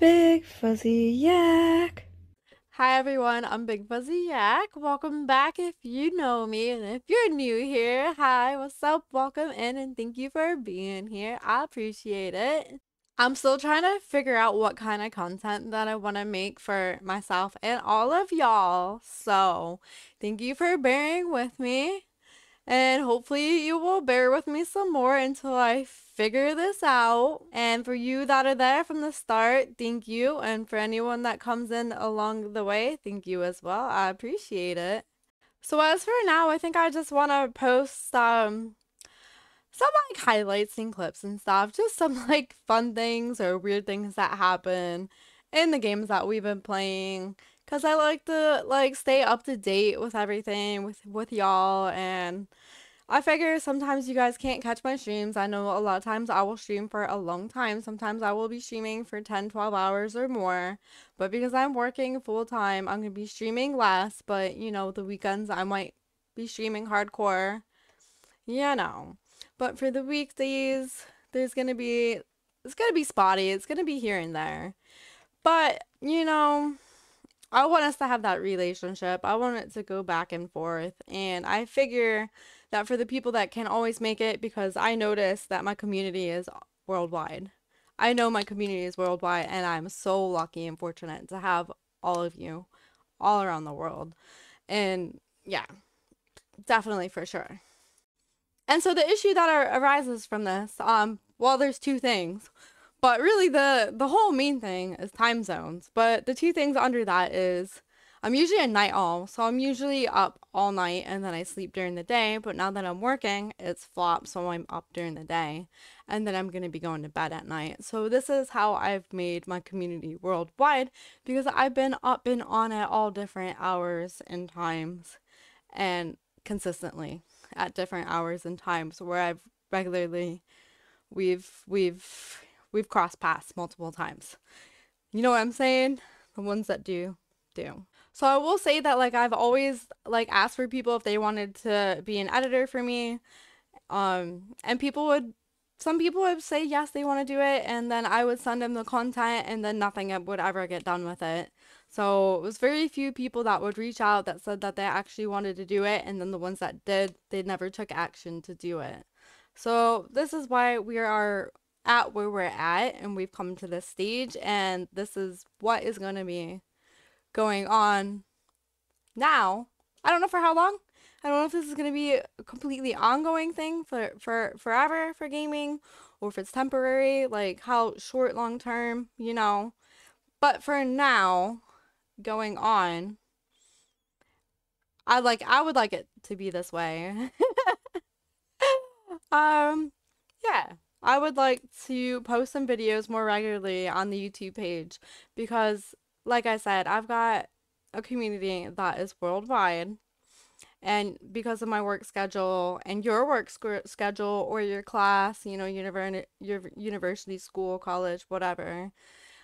Big Fuzzy Yak. Hi everyone, I'm BigFuzzyYak. Welcome back if you know me, and if you're new here, hi, what's up? Welcome in and thank you for being here. I appreciate it. I'm still trying to figure out what kind of content that I want to make for myself and all of y'all. So, thank you for bearing with me. And hopefully you will bear with me some more until I figure this out. And for you that are there from the start, thank you. And for anyone that comes in along the way, thank you as well. I appreciate it. So as for now, I think I just want to post some like highlights and clips and stuff, just some like fun things or weird things that happen in the games that we've been playing. Cause I like to like stay up to date with everything with y'all, and I figure sometimes you guys can't catch my streams. I know a lot of times I will stream for a long time. Sometimes I will be streaming for 10, 12 hours or more. But because I'm working full time, I'm going to be streaming less. But, the weekends I might be streaming hardcore. You know. But for the weekdays, it's going to be spotty. It's going to be here and there. But, I want us to have that relationship. I want it to go back and forth. And I figure that for the people that can always make it, because I notice that my community is worldwide. I know my community is worldwide, and I'm so lucky and fortunate to have all of you all around the world. And yeah, definitely for sure. And so the issue that arises from this, well, there's two things. But really the whole main thing is time zones. But the two things under that is I'm usually a night owl, so I'm usually up all night and then I sleep during the day. But now that I'm working, it's flop, so I'm up during the day. And then I'm gonna be going to bed at night. So this is how I've made my community worldwide, because I've been up and on at all different hours and times and consistently at different hours and times where I've regularly we've we've we've crossed paths multiple times. You know what I'm saying? The ones that do, do. So I will say that like I've always like asked for people if they wanted to be an editor for me. And some people would say yes, they want to do it, and then I would send them the content, and then nothing would ever get done with it. So it was very few people that would reach out that said that they actually wanted to do it, and then the ones that did, they never took action to do it. So this is why we are at where we're at, and we've come to this stage, and this is what is going to be going on now. I don't know for how long. I don't know if this is going to be a completely ongoing thing for forever for gaming, or if it's temporary, like how short, long term. But for now, going on, I would like it to be this way. um, yeah. I would like to post some videos more regularly on the YouTube page because, like I said, I've got a community that is worldwide. And because of my work schedule and your work schedule or your class, your university, school, college, whatever,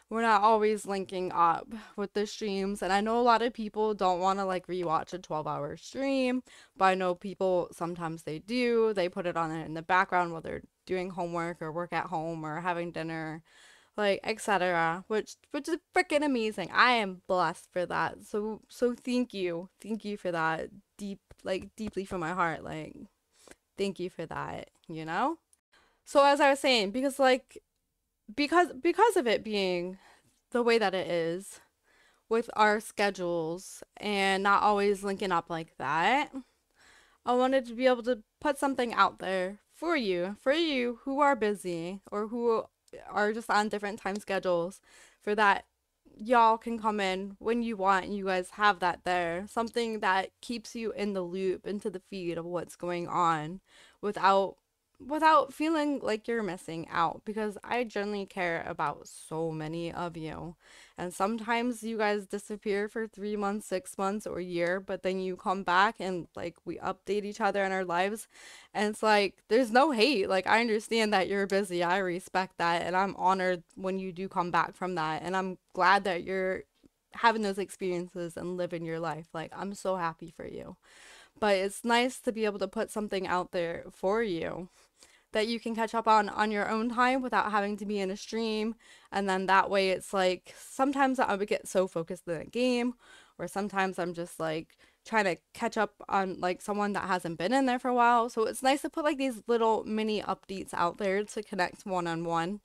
we're not always linking up with the streams. And I know a lot of people don't want to like rewatch a 12-hour stream, but I know people sometimes they do. They put it on in the background while they're doing homework or work at home or having dinner, like etc., which is freaking amazing. I am blessed for that. So thank you for that, deeply from my heart. Like, thank you for that. So as I was saying, because of it being the way that it is with our schedules and not always linking up like that, I wanted to be able to put something out there for you who are busy or who are just on different time schedules, for that y'all can come in when you want and you guys have that there. Something that keeps you in the loop, into the feed of what's going on without feeling like you're missing out, because I generally care about so many of you. And sometimes you guys disappear for 3 months, 6 months, or a year, but then you come back and like we update each other in our lives. And it's like, there's no hate. Like, I understand that you're busy. I respect that. And I'm honored when you do come back from that. And I'm glad that you're having those experiences and living your life. Like, I'm so happy for you. But it's nice to be able to put something out there for you that you can catch up on your own time without having to be in a stream. And then that way it's like sometimes I would get so focused in a game, or sometimes I'm just like trying to catch up on like someone that hasn't been in there for a while. So it's nice to put like these little mini updates out there to connect one on one.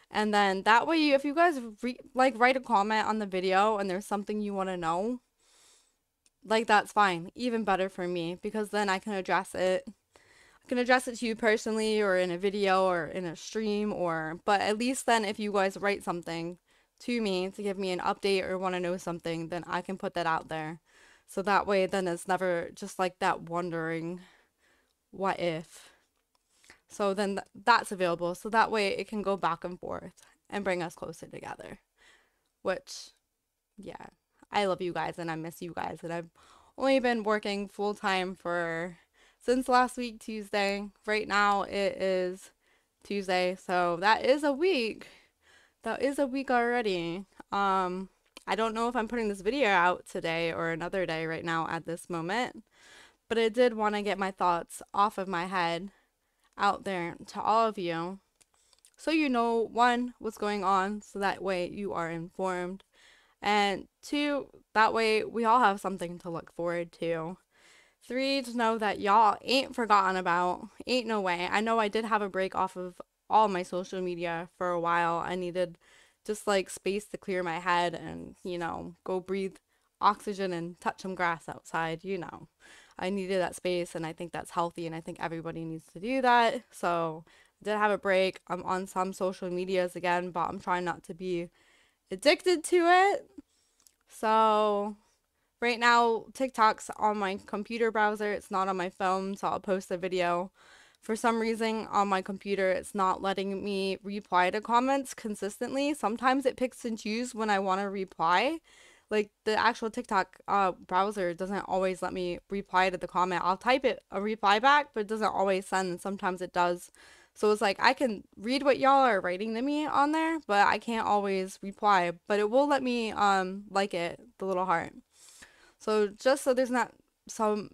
And then that way, if you guys like write a comment on the video and there's something you want to know, like that's fine. Even better for me, because then I can address it. I can address it to you personally, or in a video, or in a stream, or but at least then if you guys write something to me to give me an update or want to know something, then I can put that out there. So that way then it's never just like that wondering what if. So then that's available. So that way it can go back and forth and bring us closer together. Which, yeah, I love you guys and I miss you guys. And I've only been working full time for since last week, Tuesday. Right now it is Tuesday. So that is a week. That is a week already. I don't know if I'm putting this video out today or another day right now at this moment, but I did want to get my thoughts off of my head out there to all of you, so you know, one, what's going on, so that way you are informed, and two, that way we all have something to look forward to. Three, to know that y'all ain't forgotten about. Ain't no way. I know I did have a break off of all my social media for a while. I needed just like space to clear my head and, go breathe oxygen and touch some grass outside. I needed that space, and I think that's healthy, and I think everybody needs to do that. So I did have a break. I'm on some social medias again, but I'm trying not to be addicted to it. So right now, TikTok's on my computer browser. It's not on my phone, so I'll post a video. For some reason, on my computer, it's not letting me reply to comments consistently. Sometimes it picks and chooses when I want to reply. Like, the actual TikTok browser doesn't always let me reply to the comment. I'll type a reply back, but it doesn't always send, and sometimes it does. So it's like I can read what y'all are writing to me on there, but I can't always reply. But it will let me like it, the little heart. So just so there's not some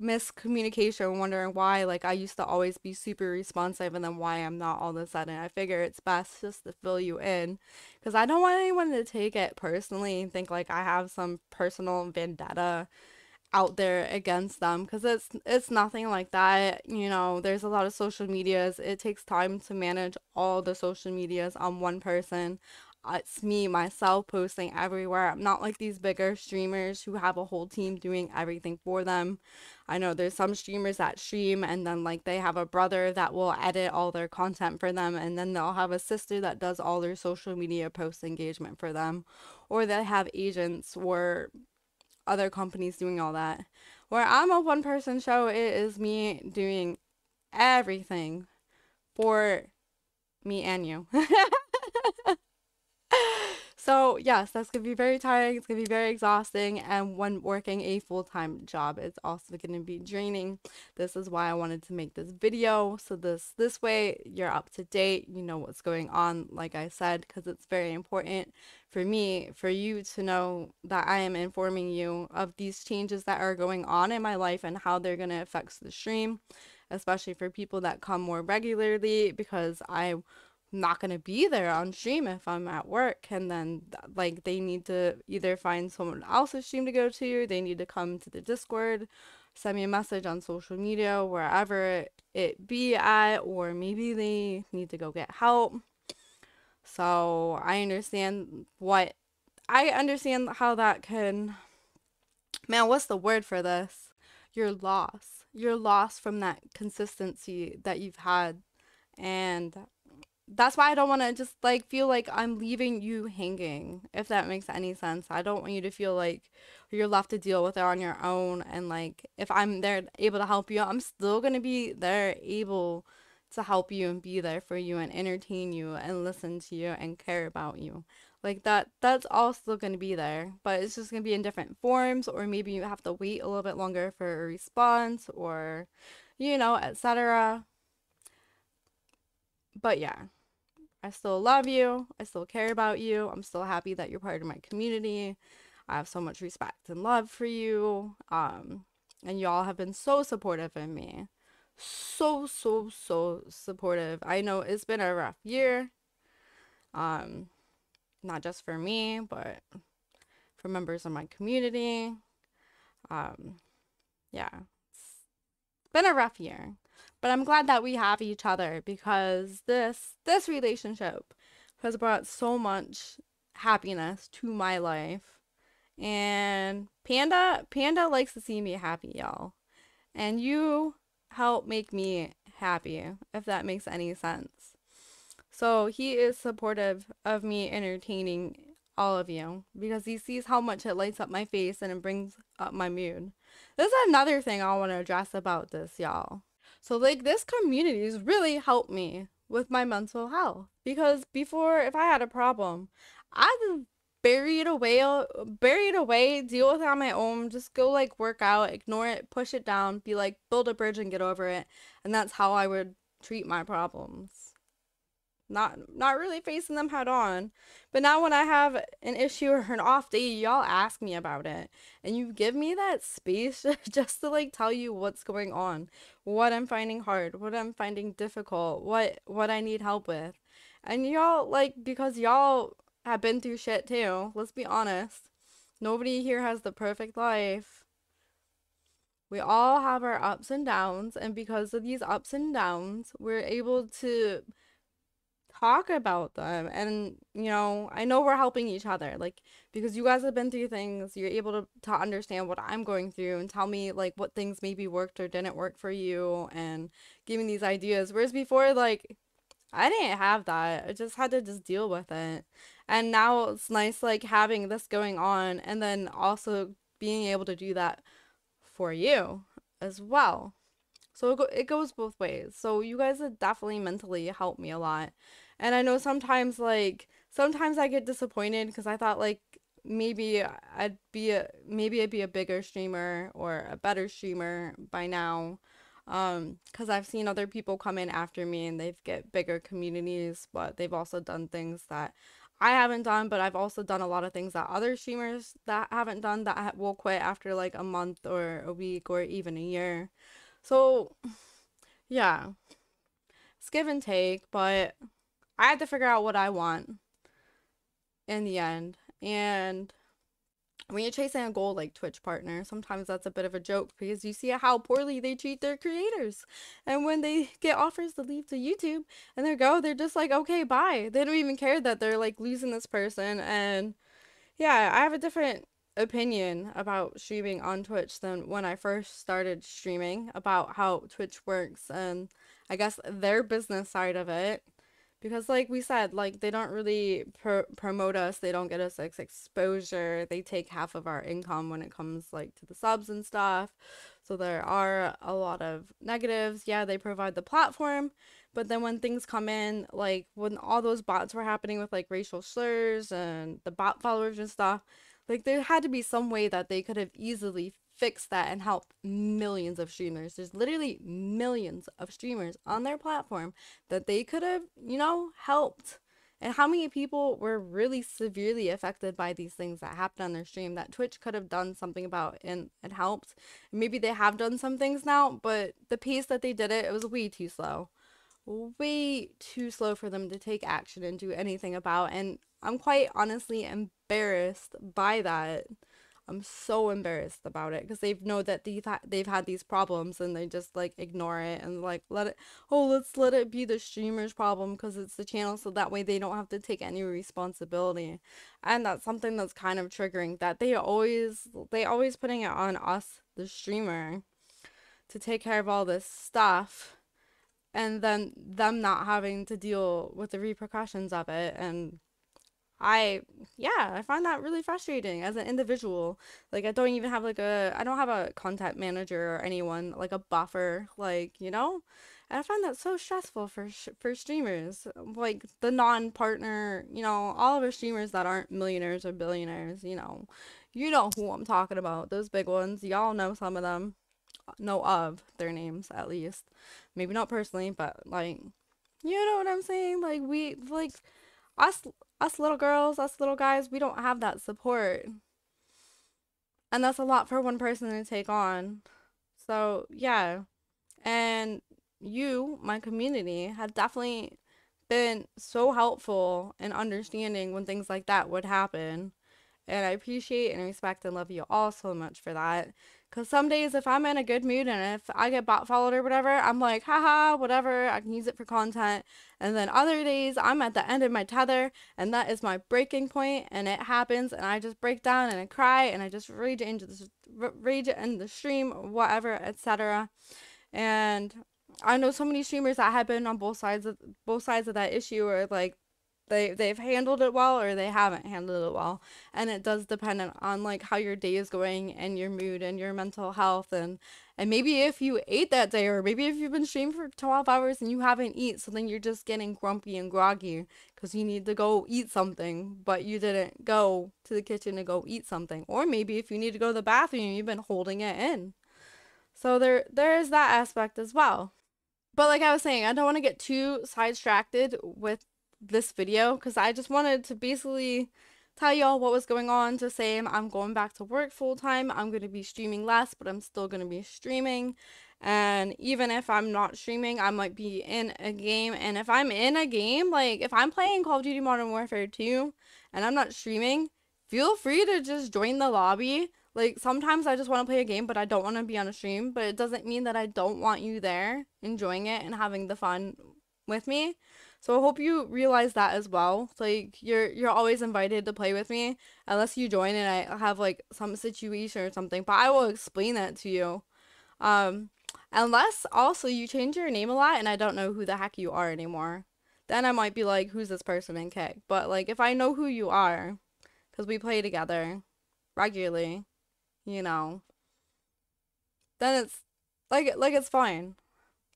miscommunication, wondering why like I used to always be super responsive and then why I'm not all of a sudden, I figure it's best just to fill you in, because I don't want anyone to take it personally and think like I have some personal vendetta out there against them, because it's nothing like that. There's a lot of social medias. It takes time to manage all the social medias on one person. It's me myself posting everywhere. I'm not like these bigger streamers who have a whole team doing everything for them. I know there's some streamers that stream and then like they have a brother that will edit all their content for them, and then they'll have a sister that does all their social media post engagement for them, or they have agents or other companies doing all that. Where I'm a one person show, it is me doing everything for me and you. So yes, that's gonna be very tiring. It's gonna be very exhausting, and when working a full-time job, it's also gonna be draining. This is why I wanted to make this video, so this way you're up to date. You know what's going on, like I said, because it's very important for me, for you to know that I am informing you of these changes that are going on in my life and how they're gonna affect the stream, especially for people that come more regularly, because I'm not going to be there on stream if I'm at work, and then like they need to either find someone else's stream to go to, they need to come to the Discord, send me a message on social media, wherever it be at, or maybe they need to go get help. So I understand how that can, man, what's the word for this? You're lost from that consistency that you've had, and that's why I don't want to just like feel like I'm leaving you hanging, if that makes any sense. I don't want you to feel like you're left to deal with it on your own, and like if I'm there able to help you, I'm still going to be there able to help you and be there for you and entertain you and listen to you and care about you. Like that's all still going to be there, but it's just going to be in different forms, or maybe you have to wait a little bit longer for a response, or etc. But yeah, I still love you. I still care about you. I'm still happy that you're part of my community. I have so much respect and love for you. And y'all have been so supportive of me. so supportive. I know it's been a rough year, um, not just for me, but for members of my community. Um, yeah, it's been a rough year, but I'm glad that we have each other because this relationship has brought so much happiness to my life. And Panda likes to see me happy, y'all. And you help make me happy, if that makes any sense. So he is supportive of me entertaining all of you because he sees how much it lights up my face and it brings up my mood. There's another thing I want to address about this, y'all. So, like, this community has really helped me with my mental health because before, if I had a problem, I just bury it away, deal with it on my own, just go like work out, ignore it, push it down, be like, build a bridge and get over it. And that's how I would treat my problems, not really facing them head on. But now when I have an issue or an off day, y'all ask me about it and you give me that space just to like tell you what's going on, what I'm finding hard, what I'm finding difficult, what I need help with. And y'all, like, because y'all have been through shit too, let's be honest, nobody here has the perfect life. We all have our ups and downs, and because of these ups and downs, we're able to talk about them. And I know we're helping each other, like, because you guys have been through things, you're able to understand what I'm going through and tell me like what things maybe worked or didn't work for you and give me these ideas, whereas before, like, I didn't have that. I just had to just deal with it. And now it's nice like having this going on and then also being able to do that for you as well. So it goes both ways. So you guys have definitely mentally helped me a lot. And I know sometimes I get disappointed because I thought like maybe I'd be a bigger streamer or a better streamer by now. Because I've seen other people come in after me and they've get bigger communities, but they've also done things that I haven't done, but I've also done a lot of things that other streamers that haven't done that will quit after like a month or a week or even a year. So, yeah, it's give and take, but I had to figure out what I want in the end. And when you're chasing a goal like Twitch partner, sometimes that's a bit of a joke because you see how poorly they treat their creators. And when they get offers to leave to YouTube and they're just like, okay, bye. They don't even care that they're like losing this person. And yeah, I have a different opinion about streaming on Twitch than when I first started streaming about how Twitch works and I guess their business side of it. Because like we said, like they don't really promote us, they don't get us like exposure. They take half of our income when it comes like to the subs and stuff. So there are a lot of negatives. Yeah, they provide the platform, but then when things come in, like when all those bots were happening with like racial slurs and the bot followers and stuff, like there had to be some way that they could have easily fixed that and helped millions of streamers. There's literally millions of streamers on their platform that they could have, helped. And how many people were really severely affected by these things that happened on their stream that Twitch could have done something about and helped. Maybe they have done some things now, but the pace that they did it, it was way too slow. Way too slow for them to take action and do anything about. And I'm quite honestly embarrassed by that. I'm so embarrassed about it because they know that they've had these problems and they just like ignore it and like let's let it be the streamer's problem because it's the channel so that way they don't have to take any responsibility. And that's something that's kind of triggering that they always putting it on us, the streamer, to take care of all this stuff and then them not having to deal with the repercussions of it. And I, yeah, I find that really frustrating as an individual. Like, I don't have a content manager or anyone, like a buffer, and I find that so stressful for streamers, like the non-partner, all of our streamers that aren't millionaires or billionaires, you know who I'm talking about, those big ones. Y'all know some of them, know of their names at least. Maybe not personally, but like, you know what I'm saying? Like us us little girls, us little guys, we don't have that support. And that's a lot for one person to take on. So, yeah. And you, my community, have definitely been so helpful in understanding when things like that would happen. And I appreciate and respect and love you all so much for that. Because some days, if I'm in a good mood and if I get bot followed or whatever, I'm like, haha, whatever, I can use it for content. And then other days, I'm at the end of my tether, and that is my breaking point, and it happens, and I just break down and I cry, and I just rage in the stream, whatever, etc. And I know so many streamers that have been on both sides of that issue, or like they've handled it well or they haven't handled it well, and it does depend on like how your day is going and your mood and your mental health, and maybe if you ate that day, or maybe if you've been streaming for 12 hours and you haven't eat, so then you're just getting grumpy and groggy because you need to go eat something, but you didn't go to the kitchen to go eat something. Or maybe if you need to go to the bathroom, you've been holding it in. So there is that aspect as well. But like I was saying, I don't want to get too sidetracked with this video because I just wanted to basically tell y'all what was going on. To say I'm going back to work full time. I'm going to be streaming less, but I'm still going to be streaming. And even if I'm not streaming, I might be in a game. And if I'm in a game, like if I'm playing Call of Duty Modern Warfare 2 and I'm not streaming, feel free to just join the lobby. Like, sometimes I just want to play a game, but I don't want to be on a stream. But it doesn't mean that I don't want you there, enjoying it and having the fun with me. So I hope you realize that as well. Like, you're always invited to play with me, unless you join and I have like some situation or something. But I will explain that to you. Um, Unless also you change your name a lot and I don't know who the heck you are anymore. Then I might be like, who's this person in kick? But like, if I know who you are, because we play together regularly, you know, then it's like it's fine.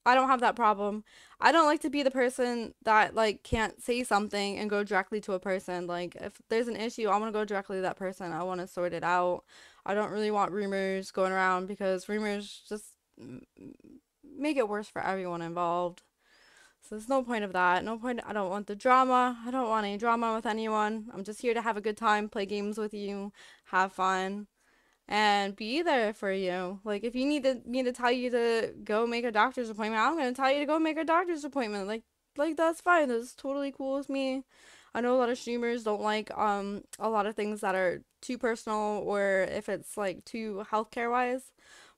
I don't have that problem. I don't like to be the person that like can't say something and go directly to a person. Like if there's an issue, I want to go directly to that person. I want to sort it out. I don't really want rumors going around because rumors just make it worse for everyone involved. So there's no point of that. No point. I don't want the drama. I don't want any drama with anyone. I'm just here to have a good time, play games with you, have fun, and be there for you. Like if you need me to tell you to go make a doctor's appointment, I'm gonna tell you to go make a doctor's appointment. Like that's fine. That's totally cool with me. I know a lot of streamers don't like a lot of things that are too personal or if it's like too healthcare wise.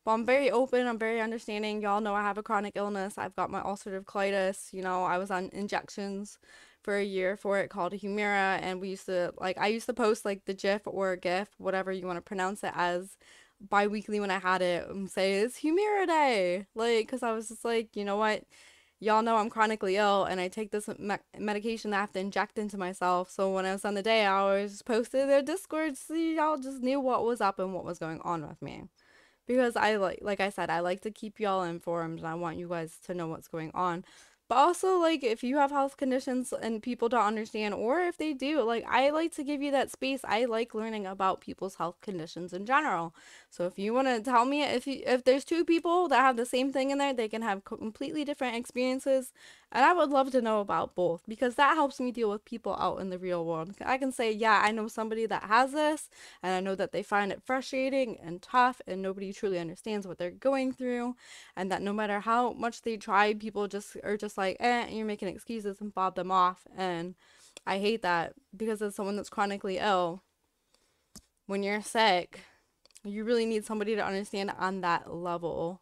But I'm very open, I'm very understanding. Y'all know I have a chronic illness. I've got my ulcerative colitis. You know, I was on injections for a year for it called Humira, and we used to like I used to post like the GIF or GIF, whatever you want to pronounce it as, bi-weekly when I had it, and say it's Humira Day, like because I was just like, you know what, y'all know I'm chronically ill and I take this medication that I have to inject into myself. So when I was on the day, I always posted their Discord so y'all just knew what was up and what was going on with me. Because I like I said, I like to keep y'all informed and I want you guys to know what's going on. But also, like, if you have health conditions and people don't understand, or if they do, like, I like to give you that space. I like learning about people's health conditions in general. So if you want to tell me, if there's two people that have the same thing in there, they can have completely different experiences, and I would love to know about both because that helps me deal with people out in the real world. I can say, yeah, I know somebody that has this, and I know that they find it frustrating and tough, and nobody truly understands what they're going through, and that no matter how much they try, people just are just like, you're making excuses and fob them off. And I hate that because as someone that's chronically ill, when you're sick, you really need somebody to understand on that level.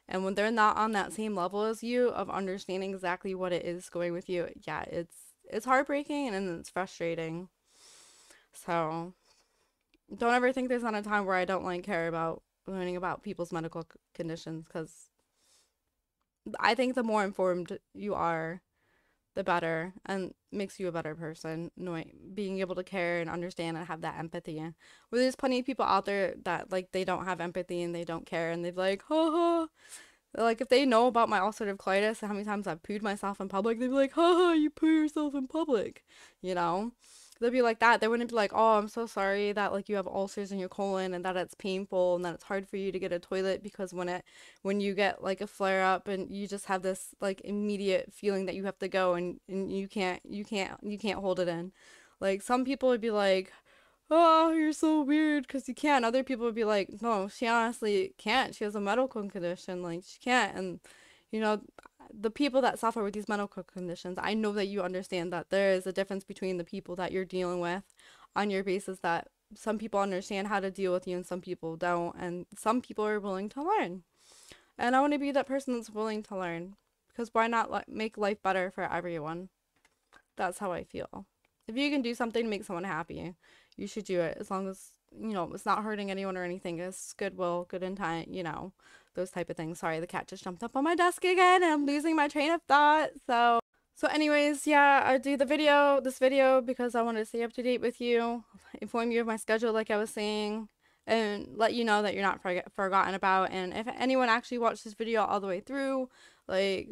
And when they're not on that same level as you of understanding exactly what it is going with you, yeah, it's heartbreaking and it's frustrating. So don't ever think there's not a time where I don't like care about learning about people's medical conditions because I think the more informed you are, the better, and makes you a better person, knowing being able to care and understand and have that empathy. Where there's plenty of people out there that like they don't have empathy and they don't care and they're like, ha ha. Like if they know about my ulcerative colitis and how many times I've pooed myself in public, they'd be like, haha, you poo yourself in public, you know? They'd be like that. They wouldn't be like, oh, I'm so sorry that like you have ulcers in your colon and that it's painful and that it's hard for you to get a toilet because when you get like a flare up and you just have this like immediate feeling that you have to go and you can't hold it in. Like some people would be like, oh, you're so weird because you can't. Other people would be like, no, she honestly can't. She has a medical condition. Like, she can't. And, you know, the people that suffer with these medical conditions, I know that you understand that there is a difference between the people that you're dealing with on your basis, that some people understand how to deal with you and some people don't, and some people are willing to learn. And I want to be that person that's willing to learn, because why not make life better for everyone? That's how I feel. If you can do something to make someone happy, you should do it, as long as, you know, it's not hurting anyone or anything. It's goodwill, good intent, you know, those type of things. Sorry, the cat just jumped up on my desk again and I'm losing my train of thought. So anyways, yeah, I do this video because I want to stay up to date with you, inform you of my schedule like I was saying, and let you know that you're not forgotten about. And if anyone actually watched this video all the way through, like,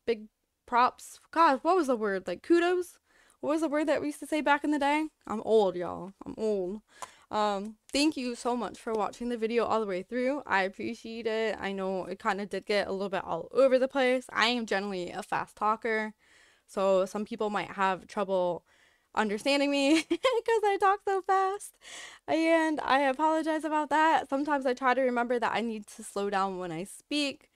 big props. God, what was the word? Like, kudos? What was the word that we used to say back in the day? I'm old, y'all. I'm old. Thank you so much for watching the video all the way through. I appreciate it. I know it kind of did get a little bit all over the place. I am generally a fast talker, so some people might have trouble understanding me because I talk so fast, and I apologize about that. Sometimes I try to remember that I need to slow down when I speak,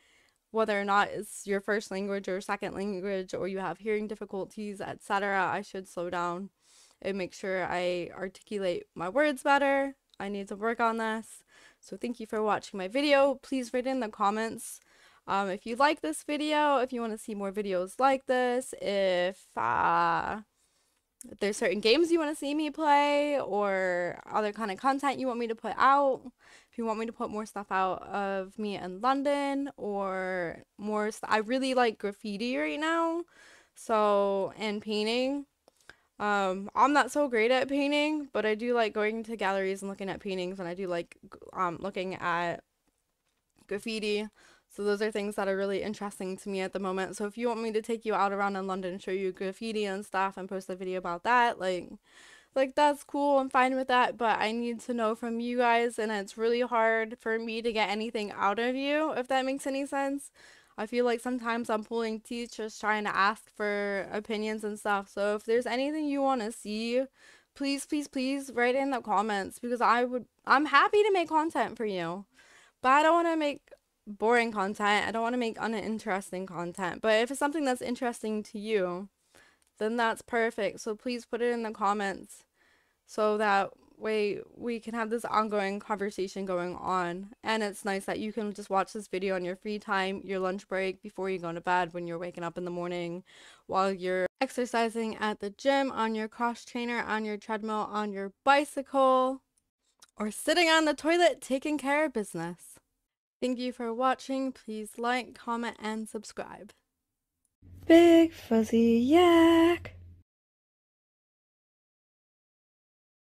whether or not it's your first language or second language, or you have hearing difficulties, etc. I should slow down and make sure I articulate my words better. I need to work on this. So thank you for watching my video. Please write in the comments if you like this video, if you want to see more videos like this, if there's certain games you want to see me play, or other kind of content you want me to put out. If you want me to put more stuff out of me in London, or more I really like graffiti right now, so, and painting. I'm not so great at painting, but I do like going to galleries and looking at paintings, and I do like looking at graffiti. So those are things that are really interesting to me at the moment. So if you want me to take you out around in London and show you graffiti and stuff and post a video about that, like that's cool. I'm fine with that, but I need to know from you guys, and it's really hard for me to get anything out of you, if that makes any sense. I feel like sometimes I'm pulling teeth just trying to ask for opinions and stuff. So if there's anything you want to see, please, please, please write in the comments, because I'm happy to make content for you, but I don't want to make boring content. I don't want to make uninteresting content. But if it's something that's interesting to you, then that's perfect. So please put it in the comments, so that way we can have this ongoing conversation going on. And it's nice that you can just watch this video on your free time, your lunch break, before you go to bed, when you're waking up in the morning, while you're exercising at the gym, on your cross trainer, on your treadmill, on your bicycle, or sitting on the toilet taking care of business. Thank you for watching. Please like, comment, and subscribe. Big Fuzzy Yak.